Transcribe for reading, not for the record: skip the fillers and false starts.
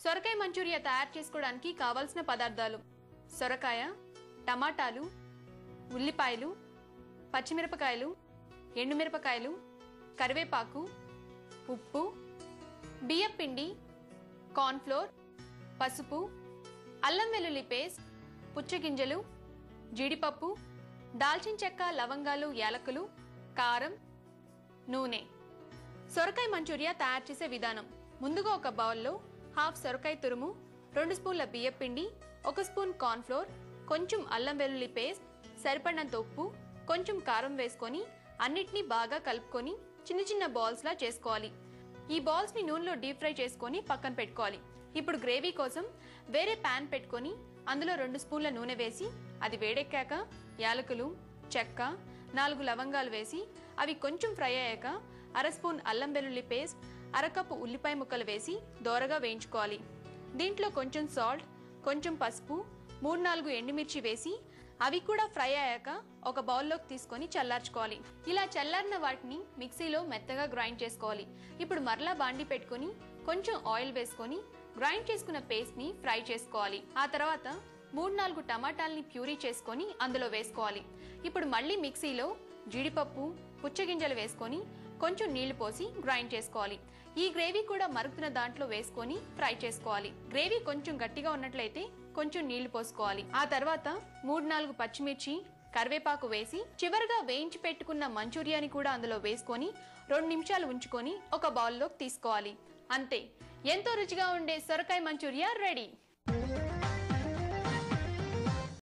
సొరకాయ మంచూరియా తయారు చేసుకోవడానికి కావాల్సిన పదార్థాలు: సొరకాయ, టమాటాలు, ఉల్లిపాయలు, పచ్చిమిరపకాయలు, ఎండుమిరపకాయలు, కరివేపాకు, ఉప్పు, బియ్యం పిండి, కార్న్ ఫ్లోర్, పసుపు, అల్లం వెల్లుల్లి పేస్ట్, పుచ్చగింజలు, జీడిపప్పు, దాల్చిన చెక్క, లవంగాలు, యాలకులు, కారం, నూనె. సొరకాయ మంచూరియా తయారు చేసే విధానం: ముందుగా ఒక బౌల్లో హాఫ్ సొరకాయ తురుము, 2 స్పూన్ల బియ్యం పిండి, 1 స్పూన్ కార్న్ ఫ్లోర్, కొంచెం అల్లం వెల్లుల్లి పేస్ట్, సరిపడినంత ఉప్పు, కొంచెం కారం వేసుకొని అన్నిటినీ బాగా కలుపుకొని చిన్న చిన్న బాల్స్ లా చేసుకోవాలి. ఈ బాల్స్ ని నూనెలో డీప్ ఫ్రై చేసుకొని పక్కన పెట్టుకోవాలి. ఇప్పుడు గ్రేవీ కోసం వేరే పాన్ పెట్టుకొని అందులో 2 స్పూన్ల నూనె వేసి అది వేడెక్కాక యాలకులు, చెక్క, 4 లవంగాలు వేసి అవి కొంచెం ఫ్రై అయ్యాక 1/2 స్పూన్ అల్లం వెల్లుల్లి పేస్ట్, 1/2 కప్పు ఉల్లిపాయ ముక్కలు వేసి దోరగా వేయించుకోవాలి. దీంట్లో కొంచెం సాల్ట్, కొంచెం పసుపు, 3-4 ఎండుమిర్చి వేసి అవి కూడా ఫ్రై అయ్యాక ఒక బౌల్లోకి తీసుకొని చల్లార్చుకోవాలి. ఇలా చల్లారిన వాటిని మిక్సీలో మెత్తగా గ్రైండ్ చేసుకోవాలి. ఇప్పుడు మరలా బాండి పెట్టుకొని కొంచెం ఆయిల్ వేసుకొని గ్రైండ్ చేసుకున్న పేస్ట్ ని ఫ్రై చేసుకోవాలి. ఆ తర్వాత 3-4 టమాటాలని ప్యూరీ చేసుకొని అందులో వేసుకోవాలి. ఇప్పుడు మళ్ళీ మిక్సీలో జీడిపప్పు, పుచ్చగింజలు వేసుకొని కొంచెం నీళ్లు పోసి గ్రైండ్ చేసుకోవాలి. ఈ గ్రేవీ కూడా మరుగుతున్న దాంట్లో వేసుకొని ఫ్రై చేసుకోవాలి. గ్రేవీ కొంచెం గట్టిగా ఉన్నట్లయితే కొంచెం నీళ్లు పోసుకోవాలి. ఆ తర్వాత 3-4 పచ్చిమిర్చి, కరివేపాకు వేసి చివరిగా వేయించి పెట్టుకున్న మంచూరియాని కూడా అందులో వేసుకొని 2 నిమిషాలు ఉంచుకొని ఒక బౌల్లోకి తీసుకోవాలి. అంతే, ఎంతో రుచిగా ఉండే సొరకాయ మంచూరియా రెడీ.